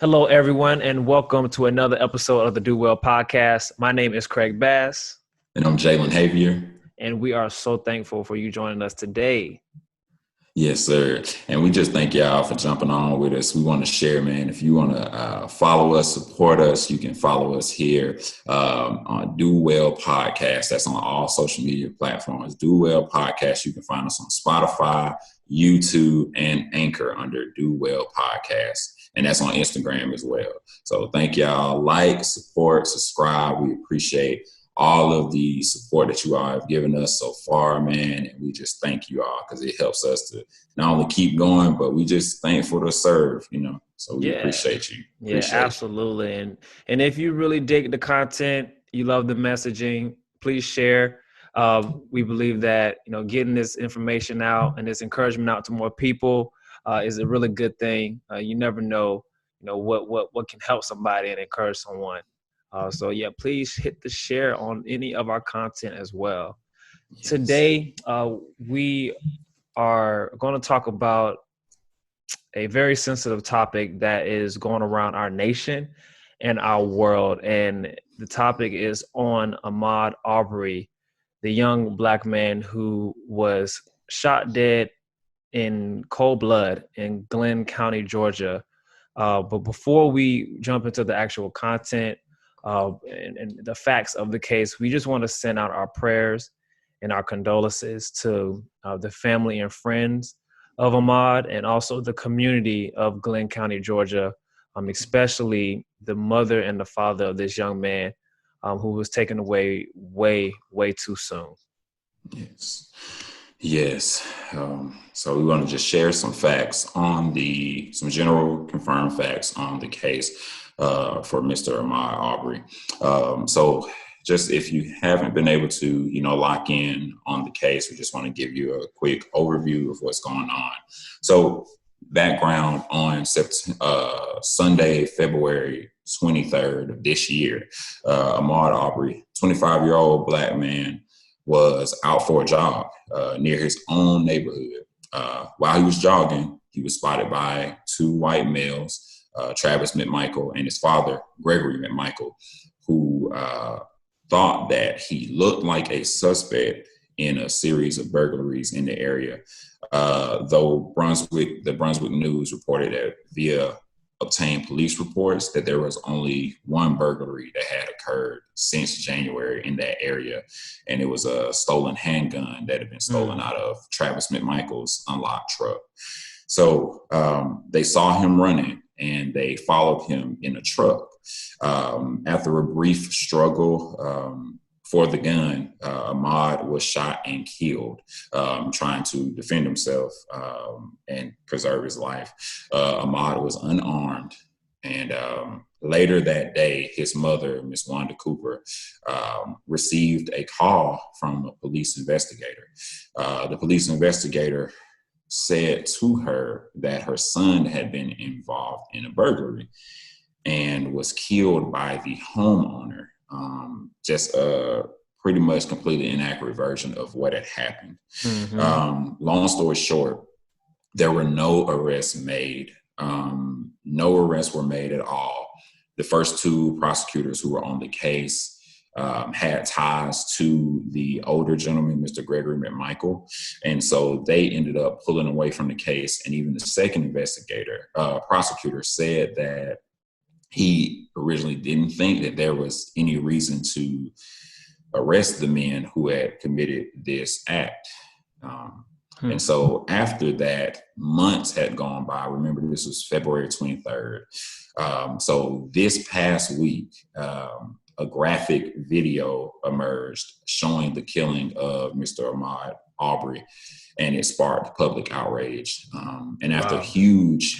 Hello, everyone, and welcome to another episode of the Do Well podcast. My name is Craig Bass, And I'm Jalen Javier. and we are so thankful for you joining us today. Yes, sir. And we just thank y'all for jumping on with us. We want to share, man. If you want to follow us, support us, you can follow us here on Do Well Podcast. That's on all social media platforms. Do Well Podcast. You can find us on Spotify, YouTube, and Anchor under Do Well Podcast. And that's on Instagram as well. So thank y'all. Like, support, subscribe. We appreciate all of the support that you all have given us so far, man. And we just thank you all because it helps us to not only keep going, but we just thankful to serve, So we appreciate you. Absolutely. And if you really dig the content, you love the messaging, please share. We believe that, getting this information out and this encouragement out to more people is a really good thing. You never know, what can help somebody and encourage someone. Please hit the share on any of our content as well. Yes. Today, we are going to talk about a very sensitive topic that is going around our nation and our world. And the topic is on Ahmaud Arbery, the young Black man who was shot dead in cold blood in Glenn County, Georgia. But before we jump into the actual content, and the facts of the case, we just want to send out our prayers and our condolences to the family and friends of Ahmaud and also the community of Glenn County, Georgia, especially the mother and the father of this young man who was taken away way too soon. Yes. So we want to just share some facts on some general confirmed facts on the case for Mr. Ahmaud Arbery. So just if you haven't been able to, lock in on the case, we just want to give you a quick overview of what's going on. So background on Sunday, February 23rd of this year, Ahmaud Arbery, 25-year-old Black man, was out for a jog near his own neighborhood. While he was jogging, he was spotted by two white males, Travis McMichael and his father, Gregory McMichael, who thought that he looked like a suspect in a series of burglaries in the area. Though the Brunswick News reported that via obtained police reports that there was only one burglary that had occurred since January in that area. And it was a stolen handgun that had been stolen out of Travis McMichael's unlocked truck. So they saw him running and they followed him in a truck. After a brief struggle for the gun, Ahmaud was shot and killed, trying to defend himself and preserve his life. Ahmaud was unarmed. And later that day, his mother, Miss Wanda Cooper, received a call from a police investigator. The police investigator said to her that her son had been involved in a burglary and was killed by the homeowner. Just a pretty much completely inaccurate version of what had happened. Mm-hmm. Long story short, there were no arrests made. No arrests were made at all. The first two prosecutors who were on the case had ties to the older gentleman, Mr. Gregory McMichael. And so they ended up pulling away from the case. And even the second prosecutor said that he originally didn't think that there was any reason to arrest the men who had committed this act. And so after that, months had gone by. Remember, this was February 23rd. So this past week, a graphic video emerged showing the killing of Mr. Ahmaud Arbery, and it sparked public outrage. And after huge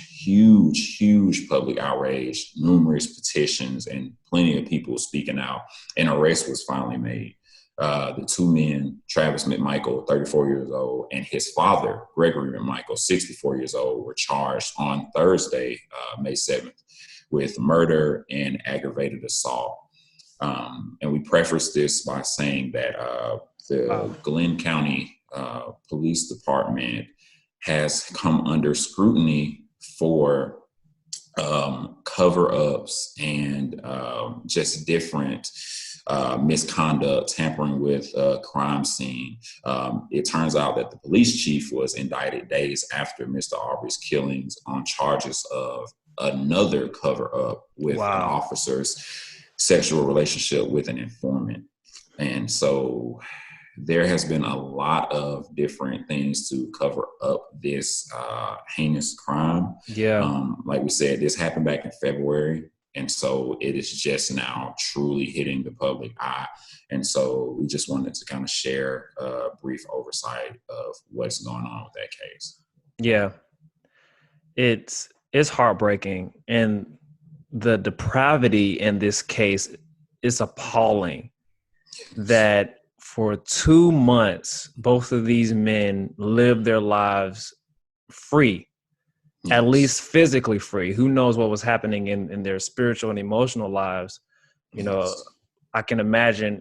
public outrage, numerous petitions, and plenty of people speaking out, an arrest was finally made. The two men, Travis McMichael, 34 years old, and his father, Gregory McMichael, 64 years old, were charged on Thursday, May 7th, with murder and aggravated assault. And we preface this by saying that the Glenn County Police Department has come under scrutiny for cover-ups and just different misconduct, tampering with crime scene. It turns out that the police chief was indicted days after Mr. Arbery's killings on charges of another cover-up with an Wow. officer's sexual relationship with an informant. And so there has been a lot of different things to cover up this heinous crime. Yeah. Like we said, this happened back in February. And so it is just now truly hitting the public eye. And so we just wanted to kind of share a brief oversight of what's going on with that case. Yeah. It's heartbreaking, and the depravity in this case is appalling. That for 2 months, both of these men lived their lives free, at Yes. least physically free. Who knows what was happening in their spiritual and emotional lives? You know, Yes. I can imagine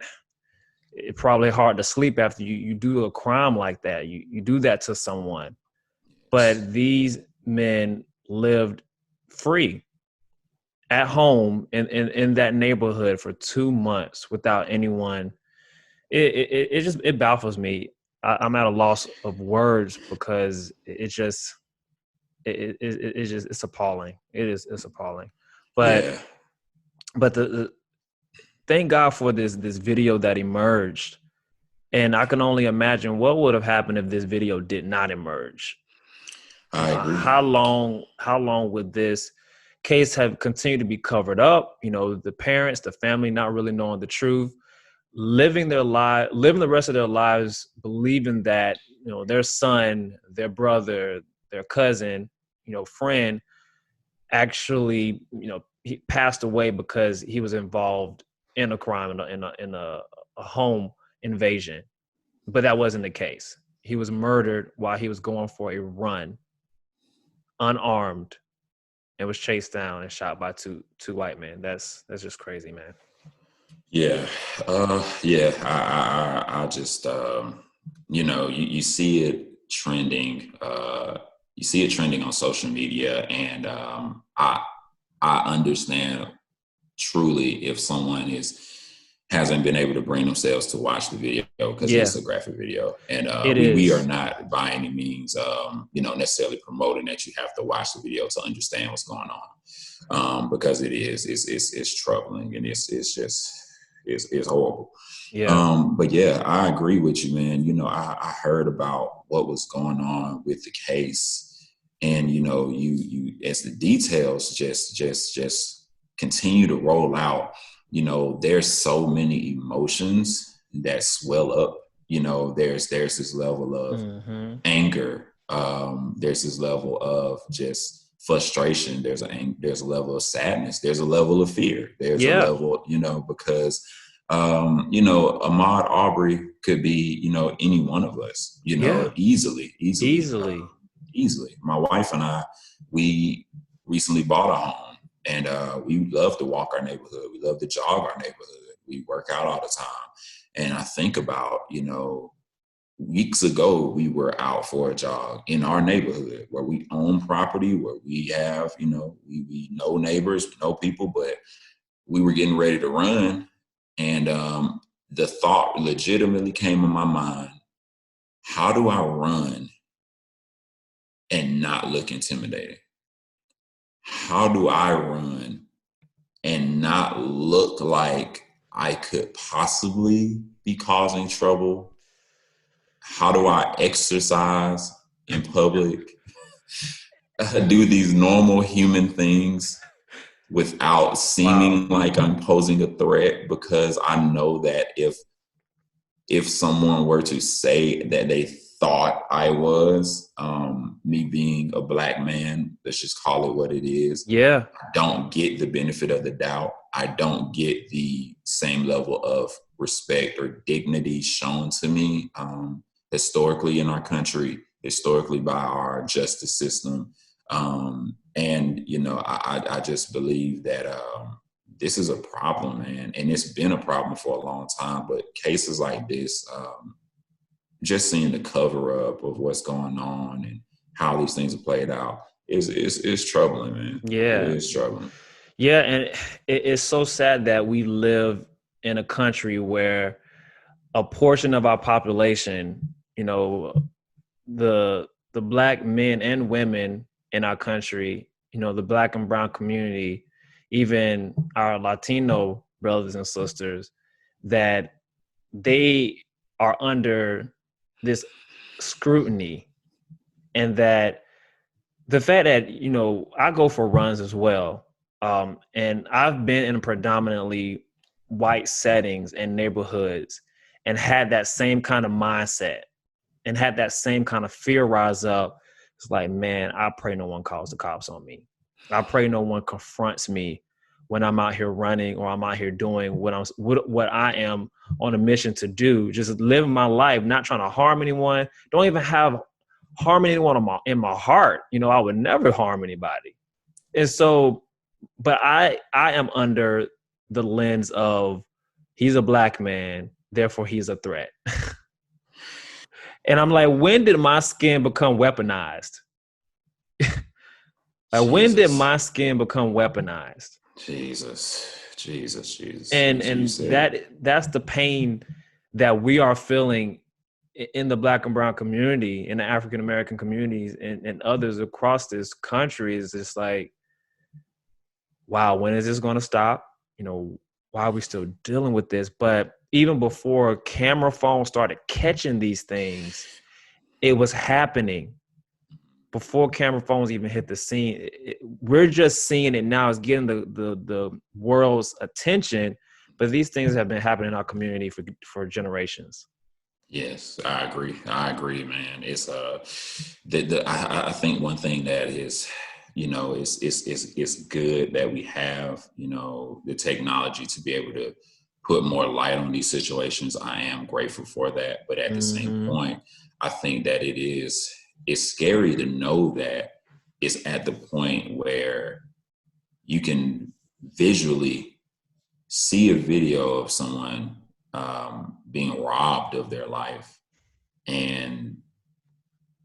it's probably hard to sleep after you do a crime like that. You do that to someone. Yes. But these men lived free at home in that neighborhood for 2 months without anyone. It just it baffles me. I'm at a loss of words because it's just it's appalling. It's appalling. But Yeah. the thank God for this video that emerged. And I can only imagine what would have happened if this video did not emerge. You I know, agree. how long would this case have continued to be covered up? You know, the parents, the family not really knowing the truth, living the rest of their lives believing that, you know, their son, their brother, their cousin, you know, friend actually, you know, he passed away because he was involved in a crime, in a home invasion. But that wasn't the case. He was murdered while he was going for a run, unarmed, and was chased down and shot by two white men. That's just crazy, man. Yeah, yeah. I just, you see it trending. You see it trending on social media, and I understand truly if someone hasn't been able to bring themselves to watch the video because it Yeah, is a graphic video, and it we are is. not by any means, necessarily promoting that you have to watch the video to understand what's going on, because it's troubling and it's just it's horrible. Yeah, But yeah, I agree with you, man. I heard about what was going on with the case, and you as the details just continue to roll out. There's so many emotions that swell up. There's this level of hmm, anger. There's this level of just frustration. There's a level of sadness. There's a level of fear. There's a yeah, level, because Ahmaud Arbery could be, any one of us, yeah, easily, easily. easily. My wife and I, we recently bought a home, and we love to walk our neighborhood. We love to jog our neighborhood. We work out all the time. And I think about, weeks ago, we were out for a jog in our neighborhood where we own property, where we have, we know neighbors, we know people, but we were getting ready to run. And the thought legitimately came in my mind, how do I run and not look intimidating? How do I run and not look like I could possibly be causing trouble? How do I exercise in public? Do these normal human things without Wow. seeming like I'm posing a threat, because I know that if someone were to say that they thought I was, me being a black man, let's just call it what it is, Yeah, I don't get the benefit of the doubt. I don't get the same level of respect or dignity shown to me, historically in our country, historically by our justice system. And, I just believe that this is a problem, man. And it's been a problem for a long time. But cases like this, just seeing the cover up of what's going on and how these things are played out, is troubling, man. It Yeah. is troubling. Yeah. And it's so sad that we live in a country where a portion of our population, the black men and women in our country, the black and brown community, even our Latino brothers and sisters, that they are under this scrutiny, and that the fact that I go for runs as well, and I've been in predominantly white settings and neighborhoods and had that same kind of mindset and had that same kind of fear rise up. It's like, man, I pray no one calls the cops on me. I pray no one confronts me when I'm out here running or I'm out here doing what I am on a mission to do. Just living my life, not trying to harm anyone. Don't even have harm anyone in my heart. I would never harm anybody. And so, but I am under the lens of he's a black man, therefore he's a threat. And I'm like, when did my skin become weaponized? When did my skin become weaponized? Jesus. And that's the pain that we are feeling in the black and brown community, in the African American communities, and others across this country. Is just like, wow, when is this going to stop? Why are we still dealing with this? But even before camera phones started catching these things, it was happening. Before camera phones even hit the scene, we're just seeing it now. It's getting the world's attention, but these things have been happening in our community for generations. Yes, I agree, man. It's I think one thing that is, it's good that we have, the technology to be able to put more light on these situations. I am grateful for that, but at the same point, I think that it's scary to know that it's at the point where you can visually see a video of someone being robbed of their life, and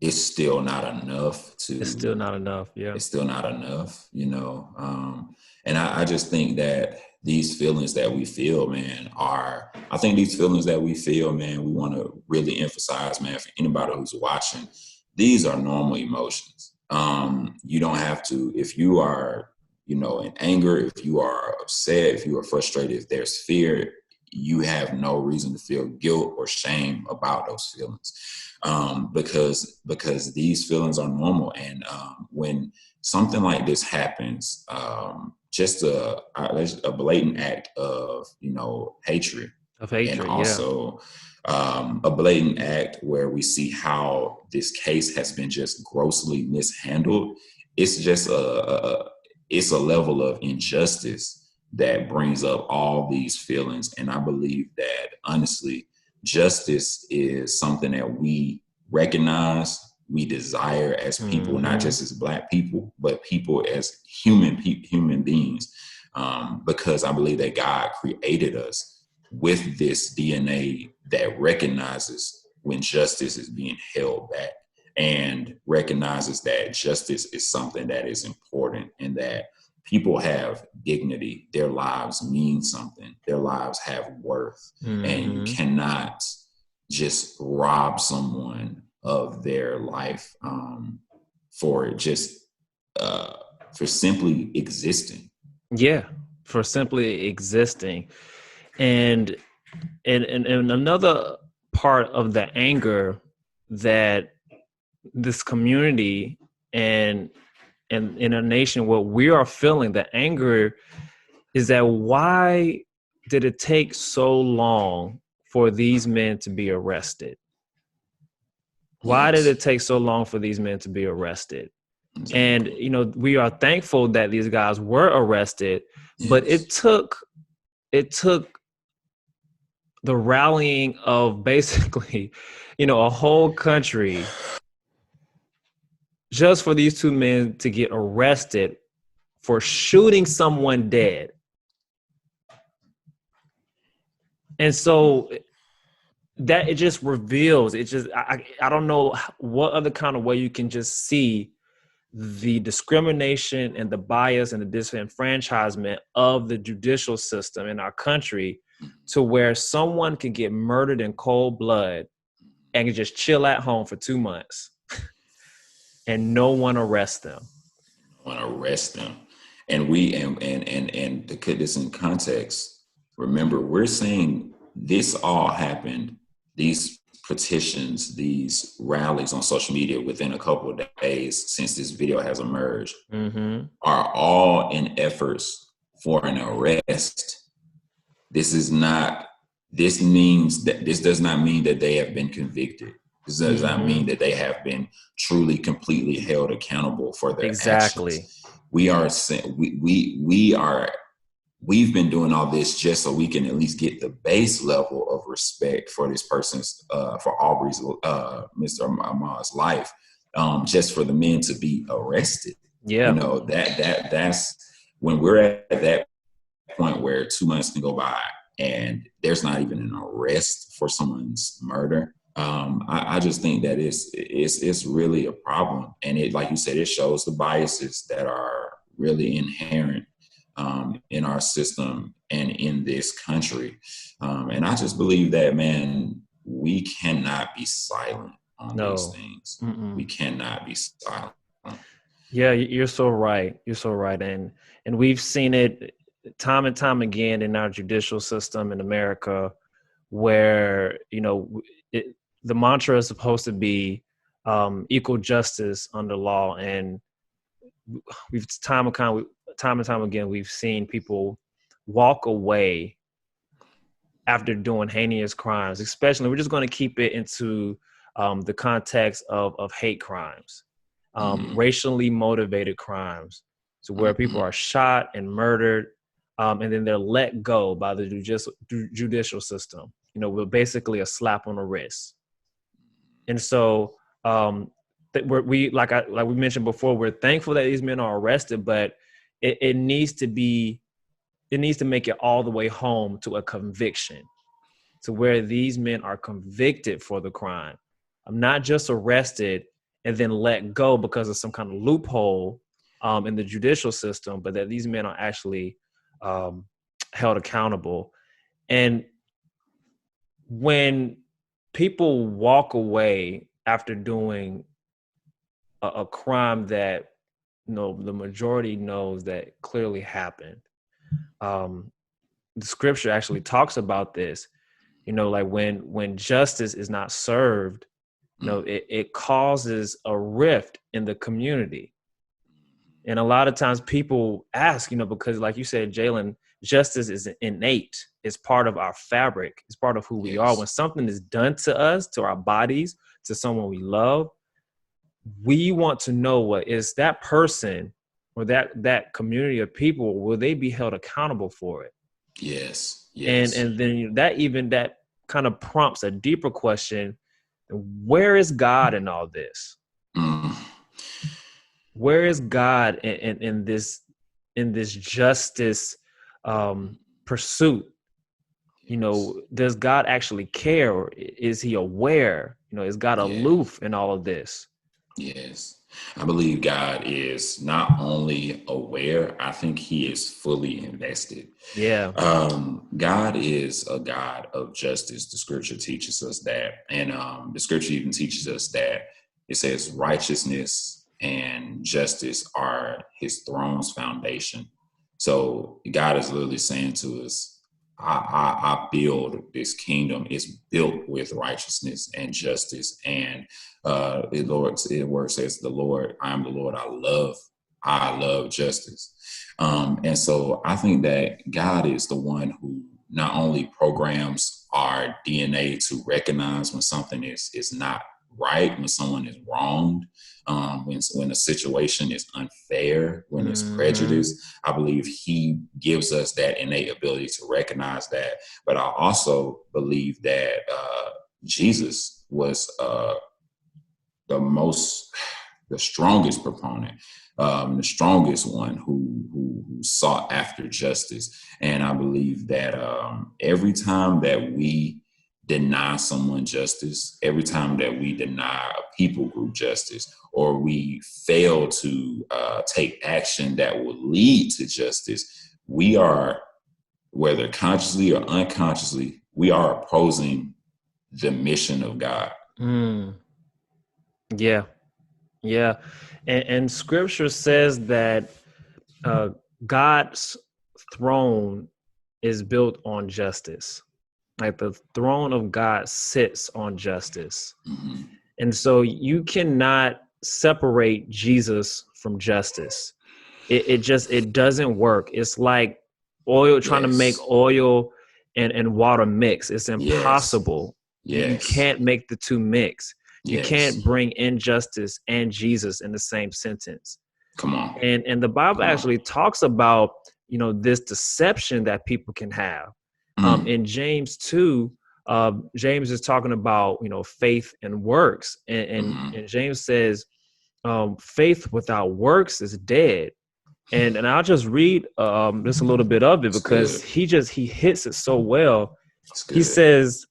it's still not enough to. It's still not enough. Yeah, it's still not enough, and I just think that these feelings that we feel, man, we want to really emphasize, man, for anybody who's watching, these are normal emotions. You don't have to, if you are, in anger, if you are upset, if you are frustrated, if there's fear, you have no reason to feel guilt or shame about those feelings, because these feelings are normal. And when something like this happens, just a blatant act of hatred, and also a blatant act where we see how this case has been just grossly mishandled. It's just it's a level of injustice that brings up all these feelings. And I believe that, honestly, justice is something that we recognize, we desire as people, not just as Black people, but people as human beings, because I believe that God created us with this DNA that recognizes when justice is being held back, and recognizes that justice is something that is important, and that people have dignity. Their lives mean something. Their lives have worth. And you cannot just rob someone of their life for simply existing. Yeah, for simply existing. And another part of the anger that this community and in a nation, what we are feeling, the anger, is that why did it take so long for these men to be arrested? Why did it take so long for these men to be arrested? And, we are thankful that these guys were arrested, but it took the rallying of basically, a whole country just for these two men to get arrested for shooting someone dead. And so that it just reveals, I don't know what other kind of way you can just see the discrimination and the bias and the disenfranchisement of the judicial system in our country, to where someone can get murdered in cold blood and can just chill at home for 2 months and no one arrests them. Want to arrest them. And we and to put this in context, remember, we're saying this all happened, these petitions, these rallies on social media within a couple of days since this video has emerged, are all in efforts for an arrest. This does not mean that they have been convicted. This does not mean that they have been truly, completely held accountable for their actions. We've been doing all this just so we can at least get the base level of respect for this person's, for Arbery's, Mr. Ahmaud's life, just for the men to be arrested. Yeah, you know, that's when we're at that point where 2 months can go by and there's not even an arrest for someone's murder. I just think that it's really a problem. And it, like you said, it shows the biases that are really inherent in our system and in this country. And I just believe that, man, we cannot be silent on these things. We cannot be silent. Yeah, you're so right. You're so right. And we've seen it time and time again in our judicial system in America, where, you know, the mantra is supposed to be equal justice under law. And we've time and time again, we've seen people walk away after doing heinous crimes, especially, we're just going to keep it into the context of hate crimes, racially motivated crimes, to where people are shot and murdered, and then they're let go by the judicial system, you know, with basically a slap on the wrist. And so like we mentioned before, we're thankful that these men are arrested, but it needs to make it all the way home to a conviction, to where these men are convicted for the crime. I'm not just arrested and then let go because of some kind of loophole in the judicial system, but that these men are actually held accountable. And when people walk away after doing a crime that, you know, the majority knows that clearly happened, the scripture actually talks about this, you know, like when justice is not served, you know, it causes a rift in the community. And a lot of times people ask, you know, because like you said, Jalen, justice is innate. It's part of our fabric. It's part of who we are. When something is done to us, to our bodies, to someone we love, we want to know, what is that person or that community of people, will they be held accountable for it? Yes. And then, you know, that kind of prompts a deeper question: where is God in all this? Where is God in this justice pursuit? You know, does God actually care, or is he aware? You know, is God aloof in all of this? Yes. I believe God is not only aware, I think he is fully invested. Yeah. God is a God of justice. The scripture teaches us that. And the scripture even teaches us that it says righteousness and justice are his throne's foundation. So God is literally saying to us, I build this kingdom. It's built with righteousness and justice. And the word says, I am the Lord. I love justice. And so I think that God is the one who not only programs our DNA to recognize when something is not right, when someone is wronged, when a situation is unfair, when it's prejudice. I believe he gives us that innate ability to recognize that. But I also believe that Jesus was the strongest proponent, the strongest one who sought after justice. And I believe that every time that we deny someone justice, every time that we deny a people group justice, or we fail to take action that will lead to justice, we are, whether consciously or unconsciously, we are opposing the mission of God. Yeah. Yeah. And scripture says that God's throne is built on justice. Like the throne of God sits on justice. Mm-hmm. And so you cannot separate Jesus from justice. It doesn't work. It's like oil, trying to make Yes. oil and water mix. It's Yes. impossible. You Yes. can't make the two mix. You can't Yes. bring injustice and Jesus in the same sentence. Come on. And the Bible Come actually on. talks about, this deception that people can have. In James 2, James is talking about, faith and works. And James says, faith without works is dead. And I'll just read just a little bit of it, It's because good. he hits it so well. It's He good. says,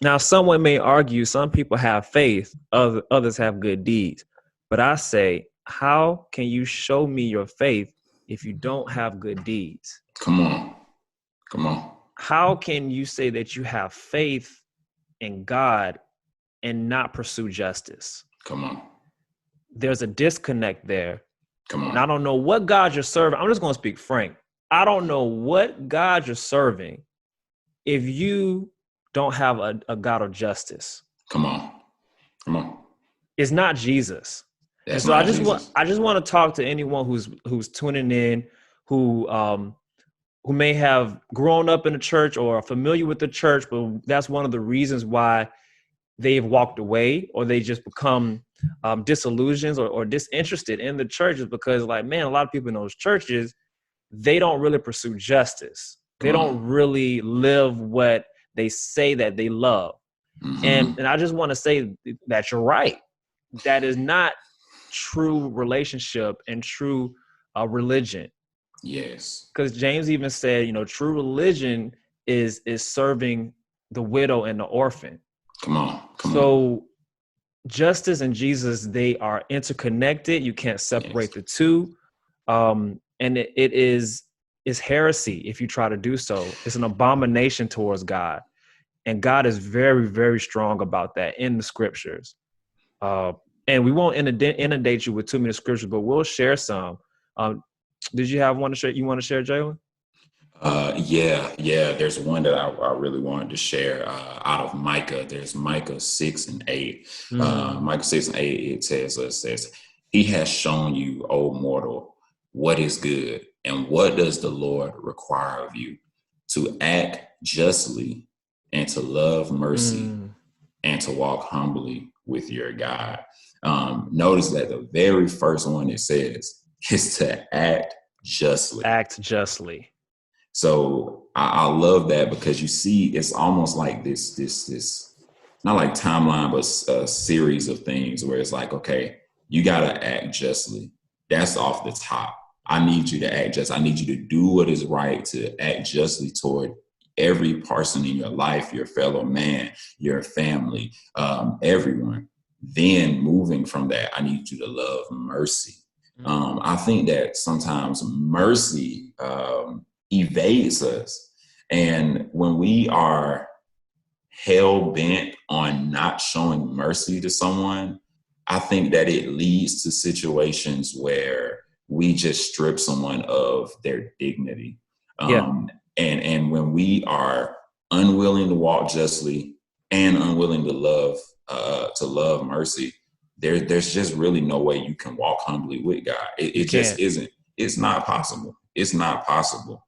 now someone may argue some people have faith, others have good deeds. But I say, how can you show me your faith if you don't have good deeds? Come on. Come on. How can you say that you have faith in God and not pursue justice? Come on. There's a disconnect there. Come And I on. don't know what God you're serving. I'm just going to speak frank. I don't know what God you're serving if you don't have a God of justice. Come on. Come on. It's not Jesus. And That's so I not just Jesus. want to talk to anyone who's tuning in, who may have grown up in the church or are familiar with the church, but that's one of the reasons why they've walked away, or they just become disillusioned or disinterested in the church, is because, like, man, a lot of people in those churches, they don't really pursue justice. They Come don't on. really live what they say that they love. Mm-hmm. And I just want to say that you're right. That is not true relationship and true religion. Yes. Because James even said, true religion is serving the widow and the orphan. Come on. Come on. So justice and Jesus, they are interconnected. You can't Yes. separate the two. And it is heresy if you try to do so. It's an abomination towards God. And God is very, very strong about that in the scriptures. And we won't inundate you with too many scriptures, but we'll share some. Did you have one to share? You want to share, Jalen? Yeah. There's one that I really wanted to share out of Micah. There's Micah 6:8. Micah 6:8. It says, "He has shown you, O mortal, what is good, and what does the Lord require of you? To act justly, and to love mercy, and to walk humbly with your God." Notice that the very first one it says is to act justly. Act justly. So I love that, because you see, it's almost like this not like timeline, but a series of things where it's like, okay, you got to act justly. That's off the top. I need you to act just. I need you to do what is right, to act justly toward every person in your life, your fellow man, your family, everyone. Then moving from that, I need you to love mercy. I think that sometimes mercy evades us. And when we are hell bent on not showing mercy to someone, I think that it leads to situations where we just strip someone of their dignity. Yeah. And when we are unwilling to walk justly and unwilling to love mercy, there's just really no way you can walk humbly with God. It just isn't. It's not possible. It's not possible.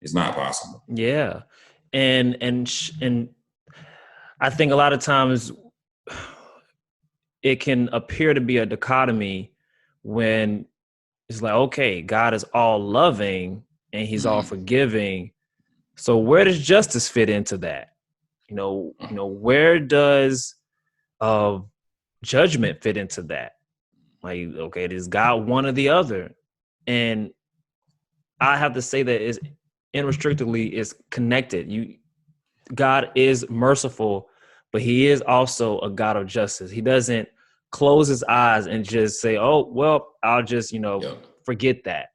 It's not possible. Yeah. And I think a lot of times it can appear to be a dichotomy when it's like, okay, God is all loving and he's all forgiving. So where does justice fit into that? Where does judgment fit into that? Like, okay, does God one or the other? And I have to say that it's inextricably is connected. God is merciful, but he is also a God of justice. He doesn't close his eyes and just say, oh, well, I'll just, Yep. forget that.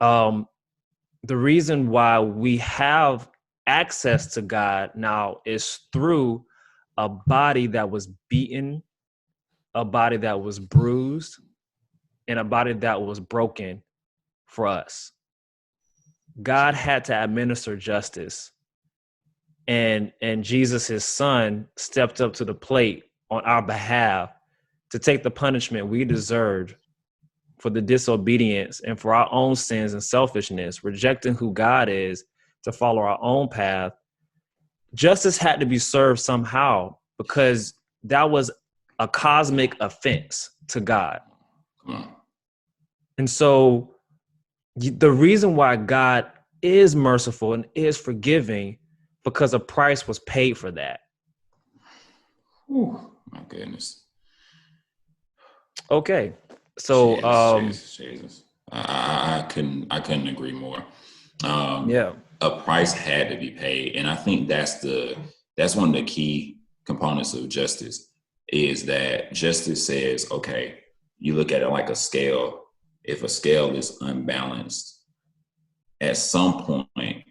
Um, the reason why we have access to God now is through a body that was beaten, a body that was bruised, and a body that was broken for us. God had to administer justice, and Jesus, his son, stepped up to the plate on our behalf to take the punishment we deserved for the disobedience and for our own sins and selfishness, rejecting who God is to follow our own path. Justice had to be served somehow because that was a cosmic offense to God. Come on. And so the reason why God is merciful and is forgiving, because a price was paid for that. Whew, my goodness. Okay. So Jesus. I couldn't agree more. yeah. A price had to be paid, and I think that's one of the key components of justice is that justice says, okay, you look at it like a scale. If a scale is unbalanced, at some point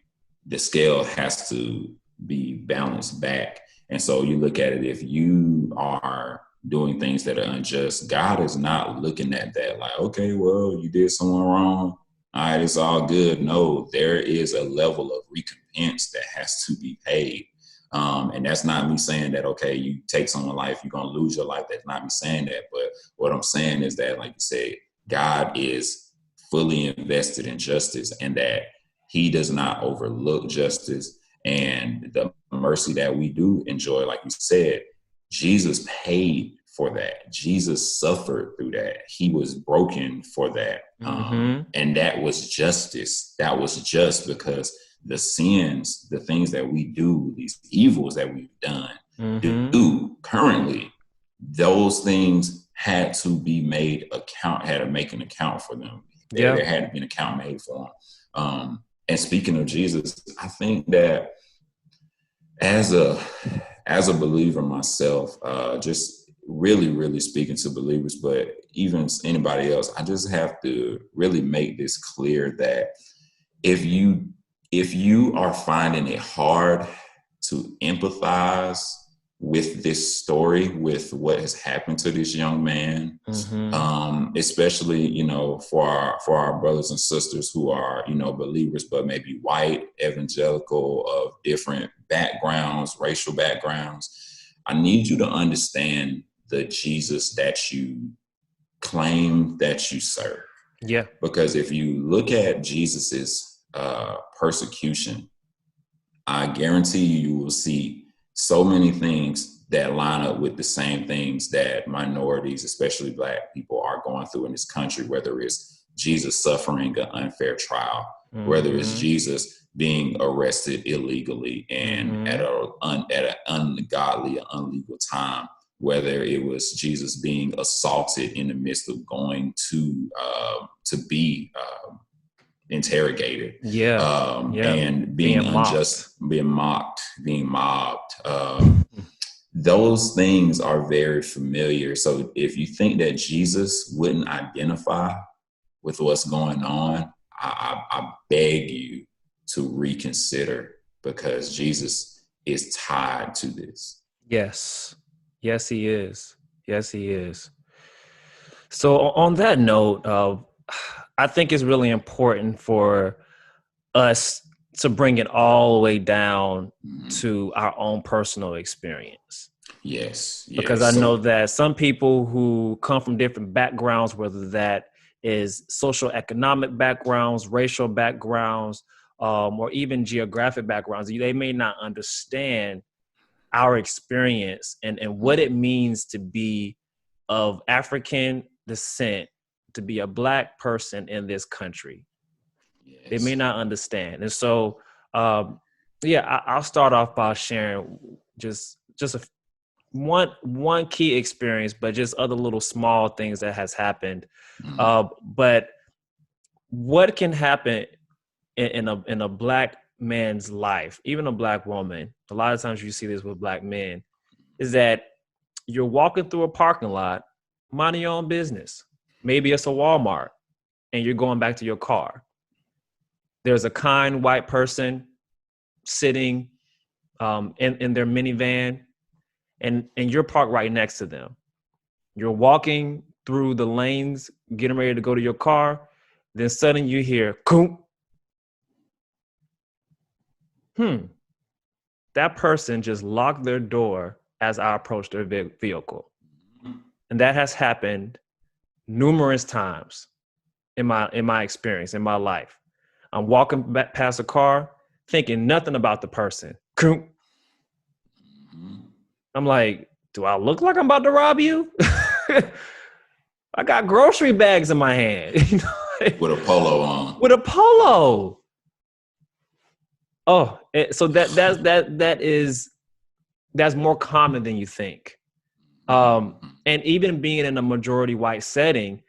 the scale has to be balanced back. And so you look at it, if you are doing things that are unjust, God is not looking at that like, okay, well, you did someone wrong. All right, it's all good. No, there is a level of recompense that has to be paid. And that's not me saying that, okay, you take someone's life, you're going to lose your life. That's not me saying that. But what I'm saying is that, like you said, God is fully invested in justice and that he does not overlook justice and the mercy that we do enjoy. Like you said, Jesus paid for that. Jesus suffered through that. He was broken for that. And that was justice. That was just because the sins, the things that we do, these evils that we've done, do currently, those things had to be made account, had to make an account for them. There had to be an account made for them. And speaking of Jesus, I think that as a believer myself, just really speaking to believers, but even anybody else, I just have to really make this clear that if you are finding it hard to empathize with this story, with what has happened to this young man, especially, for our brothers and sisters who are, believers, but maybe white, evangelical, of different backgrounds, racial backgrounds, I need you to understand the Jesus that you claim that you serve. Yeah. Because if you look at Jesus's persecution, I guarantee you will see so many things that line up with the same things that minorities, especially Black people, are going through in this country, whether it's Jesus suffering an unfair trial, whether it's Jesus being arrested illegally and at an ungodly, unlegal time, whether it was Jesus being assaulted in the midst of going to be interrogated, and being unjust, being mocked, being mobbed. Those things are very familiar. So if you think that Jesus wouldn't identify with what's going on, I beg you to reconsider, because Jesus is tied to this. Yes. Yes, he is. Yes, he is. So on that note, I think it's really important for us to bring it all the way down to our own personal experience. Yes. Because I know that some people who come from different backgrounds, whether that is social economic backgrounds, racial backgrounds, or even geographic backgrounds, they may not understand our experience and what it means to be of African descent, to be a Black person in this country. Yes. They may not understand. And so, I'll start off by sharing just one key experience, but just other little small things that has happened. But what can happen in a Black man's life, even a black woman, a lot of times you see this with black men, is that you're walking through a parking lot, minding your own business. Maybe it's a Walmart and you're going back to your car. There's a kind white person sitting in their minivan, and you're parked right next to them. You're walking through the lanes, getting ready to go to your car. Then suddenly you hear, "Coom." That person just locked their door as I approached their vehicle. And that has happened numerous times in my experience, in my life. I'm walking back past a car, thinking nothing about the person. Coom. I'm like, do I look like I'm about to rob you? I got grocery bags in my hand. With a polo on. With a polo. Oh, so that's more common than you think. And even being in a majority white setting,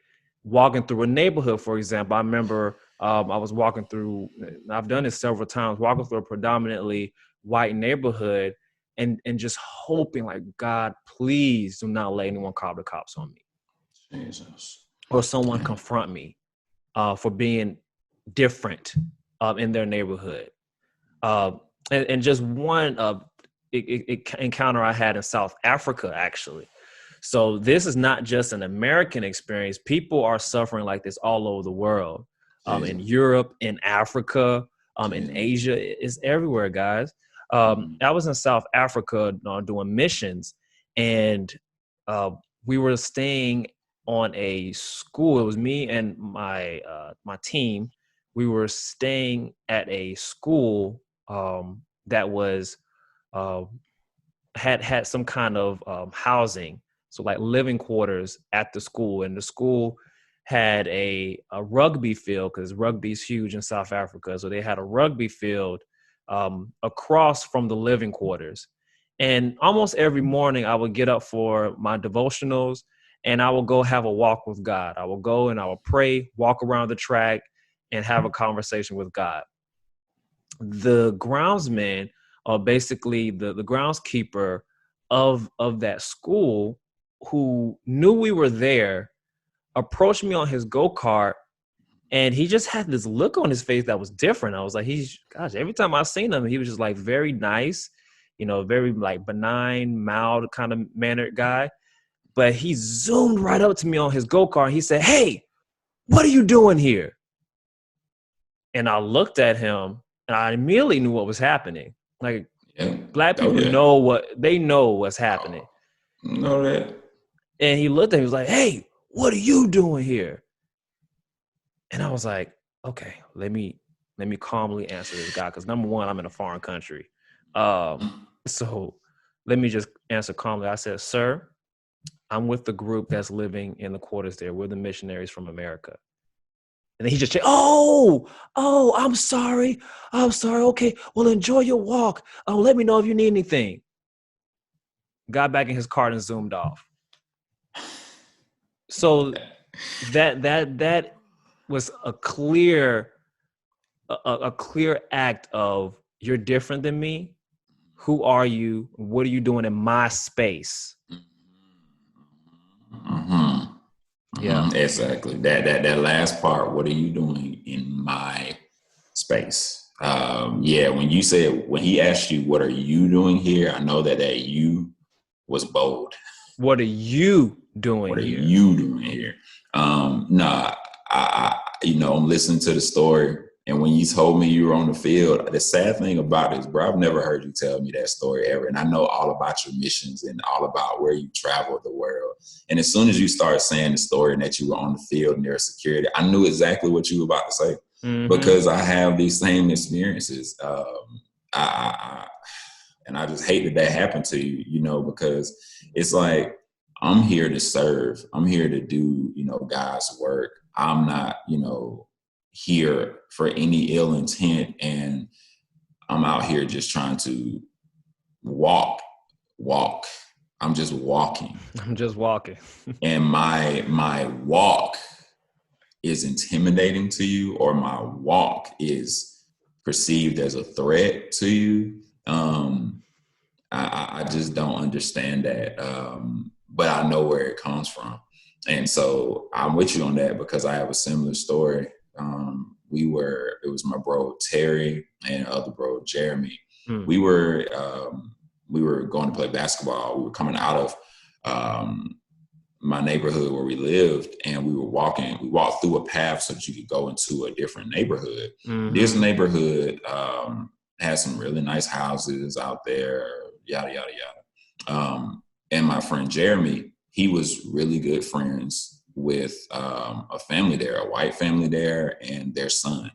walking through a neighborhood, for example, I remember I was walking through, I've done this several times, walking through a predominantly white neighborhood and just hoping like, God, please do not let anyone call the cops on me. Jesus. Or someone confront me for being different in their neighborhood. And just one encounter I had in South Africa, actually. So this is not just an American experience. People are suffering like this all over the world. In Europe, in Africa, in Asia, it's everywhere, guys. I was in South Africa doing missions, and we were staying on a school. It was me and my team. We were staying at a school that was had some kind of housing, so like living quarters at the school. And the school had a rugby field, because rugby is huge in South Africa. So they had a rugby field across from the living quarters. And almost every morning I would get up for my devotionals and I will go have a walk with God. I will go and I will pray, walk around the track, and have a conversation with God. The groundsman, or basically the groundskeeper of that school, who knew we were there, approached me on his go-kart, and he just had this look on his face that was different. I was like, gosh, every time I seen him, he was just like very nice, very like benign, mild kind of mannered guy. But he zoomed right up to me on his go-kart. He said, "Hey, what are you doing here?" And I looked at him and I immediately knew what was happening. Like, black people know what's happening. Know that. And he looked at me, he was like, "Hey, what are you doing here?" And I was like, okay, let me calmly answer this guy, because number one, I'm in a foreign country. So let me just answer calmly. I said, "Sir, I'm with the group that's living in the quarters there. We're the missionaries from America." And then he just said, oh, I'm sorry. Okay, well, enjoy your walk. Let me know if you need anything." Got back in his car and zoomed off. So that was a clear act of, you're different than me. Who are you? What are you doing in my space? Mm-hmm. Yeah, exactly. That last part. What are you doing in my space? When he asked you, "What are you doing here?" I know that you was bold. What are you doing here? What are you doing here? I'm listening to the story, and when you told me you were on the field, the sad thing about it is, bro, I've never heard you tell me that story ever. And I know all about your missions and all about where you traveled the world. And as soon as you started saying the story and that you were on the field near security, I knew exactly what you were about to say, because I have these same experiences. And I just hate that happened to you, because it's like, I'm here to serve. I'm here to do, God's work. I'm not, here for any ill intent. And I'm out here just trying to walk. I'm just walking. And my walk is intimidating to you, or my walk is perceived as a threat to you. I just don't understand that. But I know where it comes from. And so I'm with you on that because I have a similar story. It was my bro Terry and other bro Jeremy. Mm. We were going to play basketball. We were coming out of my neighborhood where we lived, and we walked through a path so that you could go into a different neighborhood. Mm-hmm. This neighborhood has some really nice houses out there, yada, yada, yada. And my friend Jeremy, he was really good friends with a family there, a white family there, and their son.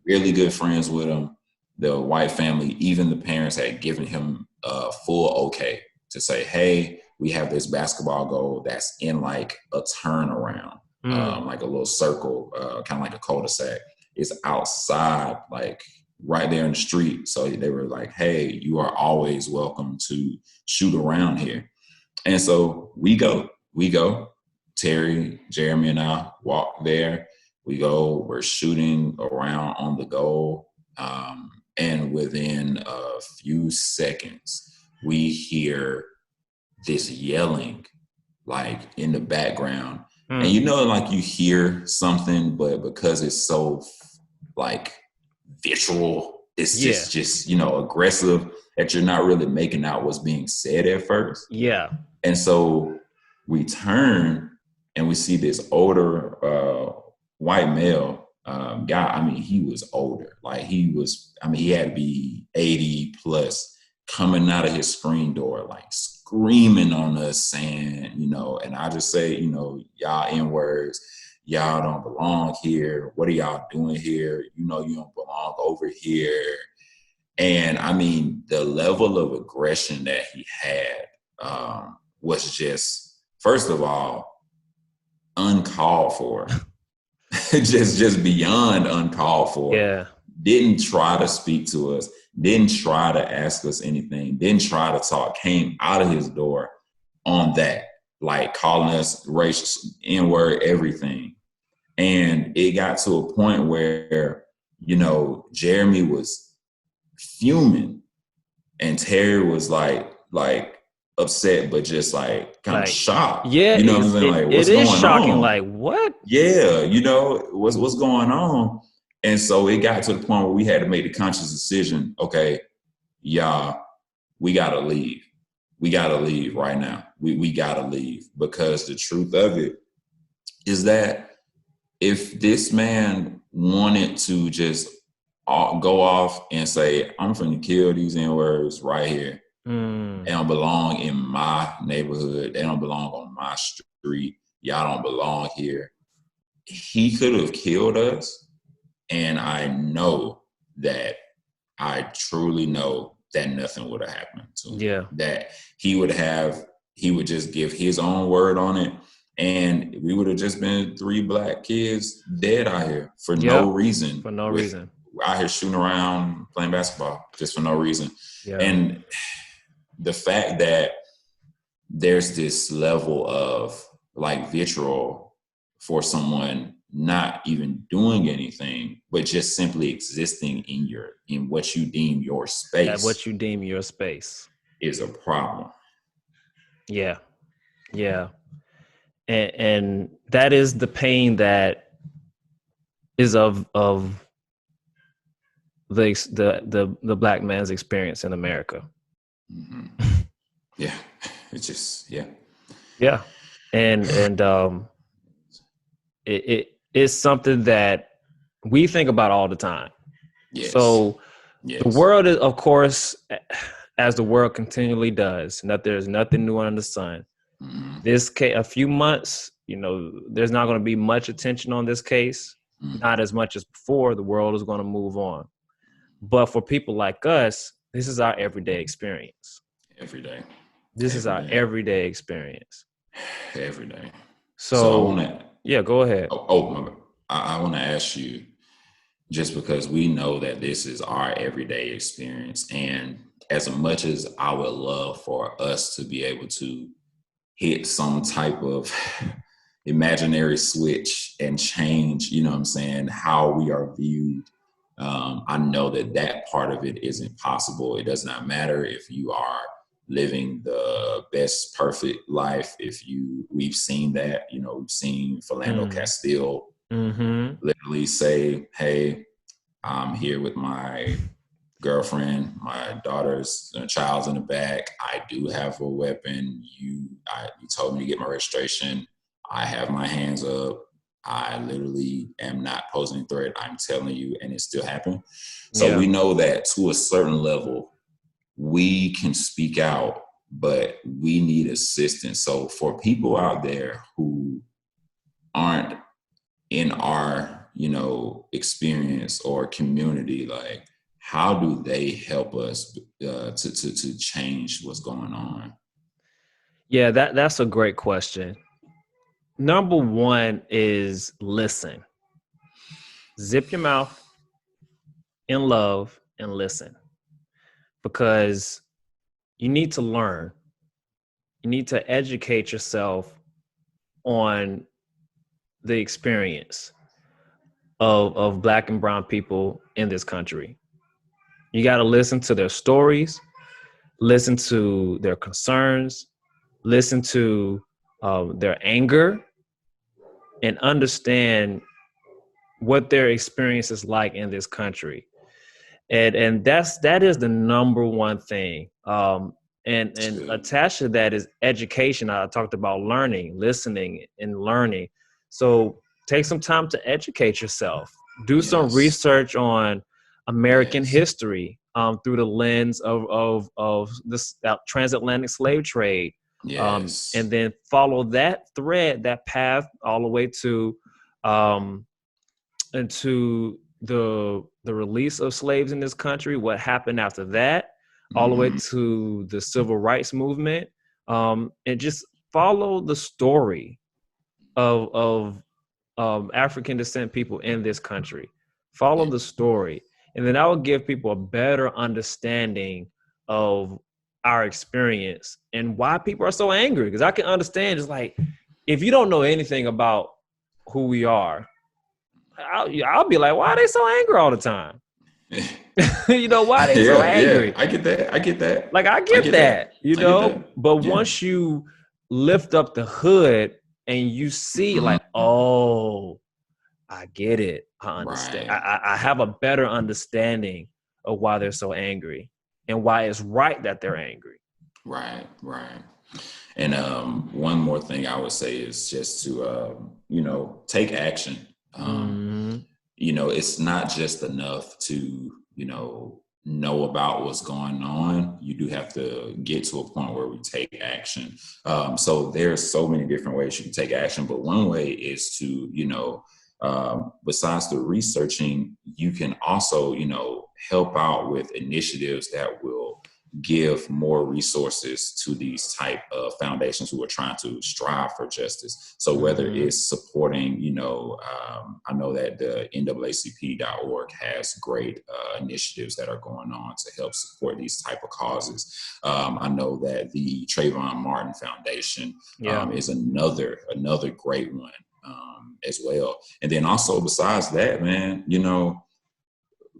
Really good friends with him. The white family, even the parents had given him a full okay to say, hey, we have this basketball goal that's in like a turnaround, like a little circle, kind of like a cul-de-sac. It's outside, like right there in the street. So they were like, hey, you are always welcome to shoot around here. And so we go. Terry, Jeremy, and I walk there. We're shooting around on the goal. And within a few seconds, we hear this yelling, like in the background. And like you hear something, but because it's so like visceral, it's just aggressive that you're not really making out what's being said at first. Yeah. And so we turn and we see this older white male guy. I mean, he was older. Like he had to be 80 plus, coming out of his screen door, like screaming on us, saying, and I just say, y'all N-words, y'all don't belong here. What are y'all doing here? You don't belong over here. And I mean, the level of aggression that he had was just, first of all, uncalled for. just beyond uncalled for. Yeah. Didn't try to speak to us, didn't try to ask us anything, didn't try to talk, came out of his door on that, like calling us racist, N-word, everything. And it got to a point where, Jeremy was fuming and Terry was like upset, but just like kind of shocked. Yeah. You know what I'm saying? Like, what's it is going shocking. on? Like, what? Yeah. What's going on? And so it got to the point where we had to make the conscious decision. Okay, y'all, we got to leave. We got to leave right now. We got to leave, because the truth of it is that if this man wanted to just go off and say, I'm finna kill these N-words right here. They don't belong in my neighborhood. They don't belong on my street. Y'all don't belong here. He could have killed us. And I truly know that nothing would have happened to him. Yeah. That he would just give his own word on it. And we would have just been 3 black kids dead out here for no reason. For no reason. Out here shooting around, playing basketball, just for no reason. Yeah. And the fact that there's this level of like vitriol for someone not even doing anything, but just simply existing in what you deem your space. At what you deem your space is a problem. Yeah. Yeah. And that is the pain that is of the black man's experience in America. Mm-hmm. Yeah. It's just, yeah. Yeah. And it is something that we think about all the time. Yes. So the world is, of course, as the world continually does, and that there's nothing new under the sun. Mm-hmm. This case, a few months, there's not going to be much attention on this case, not as much as before. The world is going to move on. But for people like us, this is our everyday experience. Every day. This is our everyday experience. Every day. So I want to... Yeah, go ahead. I want to ask you, just because we know that this is our everyday experience, and as much as I would love for us to be able to hit some type of imaginary switch and change, how we are viewed I know that that part of it isn't possible. It does not matter if you are living the best perfect life. We've seen that, we've seen Philando Mm. Castile Mm-hmm. literally say, "Hey, I'm here with my girlfriend, my daughter's child's in the back. I do have a weapon. You told me to get my registration. I have my hands up. I literally am not posing a threat. I'm telling you," and it still happened. So Yeah. we know that to a certain level, we can speak out, but we need assistance. So for people out there who aren't in our, experience or community, like, how do they help us to change what's going on? Yeah, that's a great question. Number one is listen. Zip your mouth in love and listen, because you need to learn. You need to educate yourself on the experience of Black and brown people in this country. You got to listen to their stories, listen to their concerns, listen to their anger, and understand what their experience is like in this country. And that is the number one thing. And attached to that is education. I talked about learning, listening, and learning. So take some time to educate yourself. Do some Yes. research on American Yes. history through the lens of this transatlantic slave trade, and Yes. then follow that thread, that path, all the way to into the release of slaves in this country, what happened after that, all the way Mm-hmm. to the civil rights movement, and just follow the story of African descent people in this country. Follow Yeah. the story, and then I will give people a better understanding of our experience and why people are so angry. Because I can understand, just like, if you don't know anything about who we are, I'll be like, why are they so angry all the time? Why are they so Yeah, yeah. angry? I get that. I get that. Like, I I get get that. that, I get that. but Yeah. once you lift up the hood and you see, like, Mm-hmm. oh, I get it. I understand. Right. I have a better understanding of why they're so angry and why it's right that they're angry. Right. Right. And one more thing I would say is just to, take action. Mm-hmm. It's not just enough to, know about what's going on. You do have to get to a point where we take action. So there's so many different ways you can take action, but one way is to, besides the researching, you can also, help out with initiatives that will give more resources to these type of foundations who are trying to strive for justice. So whether Mm-hmm. it's supporting, I know that the NAACP.org has great initiatives that are going on to help support these type of causes. I know that the Trayvon Martin Foundation Yeah. is another great one as well. And then also besides that, man,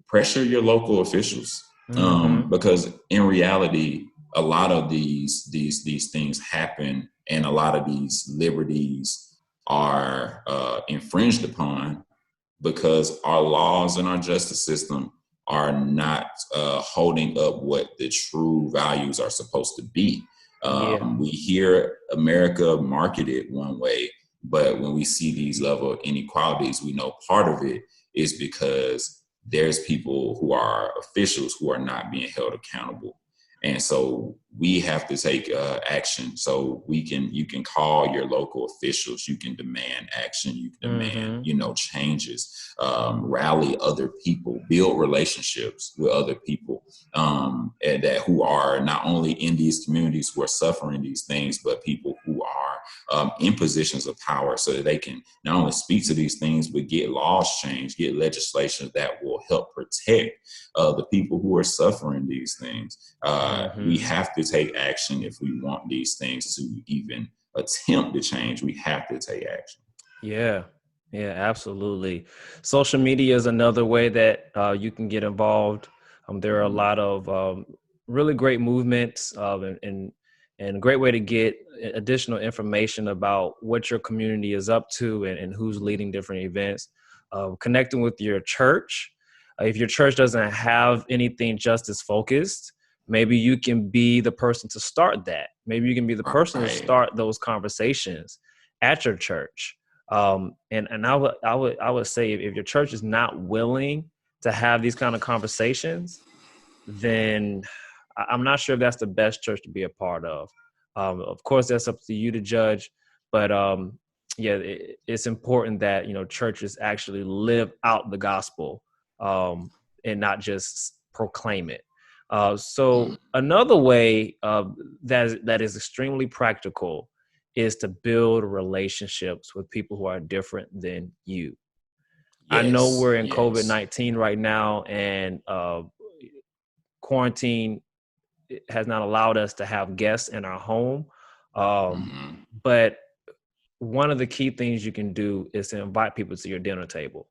pressure your local officials, Mm-hmm. because in reality, a lot of these things happen, and a lot of these liberties are infringed upon because our laws and our justice system are not holding up what the true values are supposed to be. Yeah. We hear America marketed one way, but when we see these level of inequalities, we know part of it is because there's people who are officials who are not being held accountable. And so we have to take action. So you can call your local officials, you can demand action, you can demand, Mm-hmm. changes, rally other people, build relationships with other people, and that who are not only in these communities who are suffering these things, but people who are in positions of power, so that they can not only speak to these things, but get laws changed, get legislation that will help protect the people who are suffering these things. We Mm-hmm. have to take action if we want these things to even attempt to change. We have to take action. Yeah. Yeah, absolutely. Social media is another way that you can get involved. There are a Mhm. lot of really great movements and a great way to get additional information about what your community is up to and who's leading different events. Connecting with your church. If your church doesn't have anything justice focused, maybe you can be the person to start that. Maybe you can be the person to Right. start those conversations at your church. And I would say if your church is not willing to have these kind of conversations, then I'm not sure if that's the best church to be a part of. Of course, that's up to you to judge, but yeah, it's important that churches actually live out the gospel and not just proclaim it. So Mm. another way that is extremely practical is to build relationships with people who are different than you. I know Yes. we're in COVID Yes. 19 right now, and quarantine has not allowed us to have guests in our home. Um, Hmm. but one of the key things you can do is to invite people to your dinner table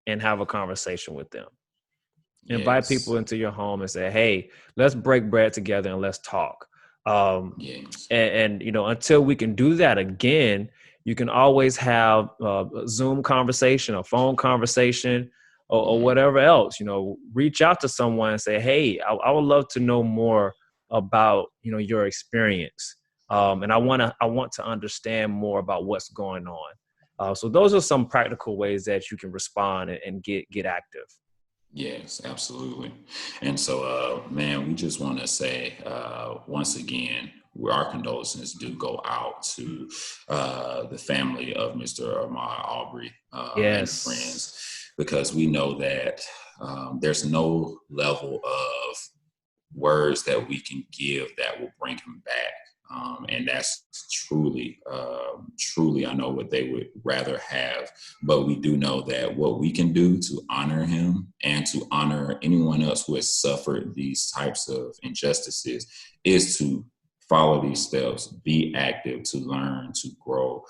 and have a conversation with them. Invite people Yes. into your home and say, "Hey, let's break bread together and let's talk." Um, Yes. and until we can do that again, you can always have a Zoom conversation, a phone conversation, or Hmm. whatever else. Reach out to someone and say, "Hey, I would love to know more about your experience, and I want to understand more about what's going on." So those are some practical ways that you can respond and get active. Yes, absolutely. And so, man, we just want to say once again, our condolences do go out to the family of Mr. Ahmaud Arbery and the Yes. friends, because we know that there's no level of words that we can give that will bring him back. And that's truly, truly, I know what they would rather have. But we do know that what we can do to honor him and to honor anyone else who has suffered these types of injustices is to follow these steps, be active, to learn, to grow,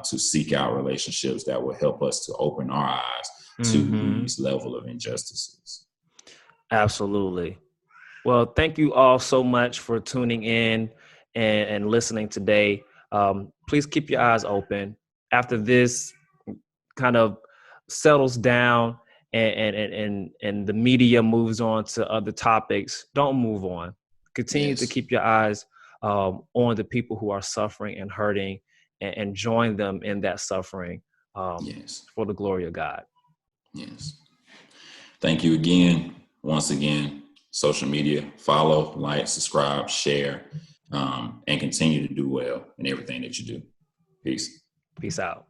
to seek out relationships that will help us to open our eyes to Hmm. these level of injustices. Absolutely. Well, thank you all so much for tuning in and listening today. Please keep your eyes open. After this kind of settles down and the media moves on to other topics, don't move on. Continue to Yes. keep your eyes on the people who are suffering and hurting and join them in that suffering Yes. for the glory of God. Yes. Thank you again. Once again, social media, follow, like, subscribe, share, and continue to do well in everything that you do. Peace. Peace out.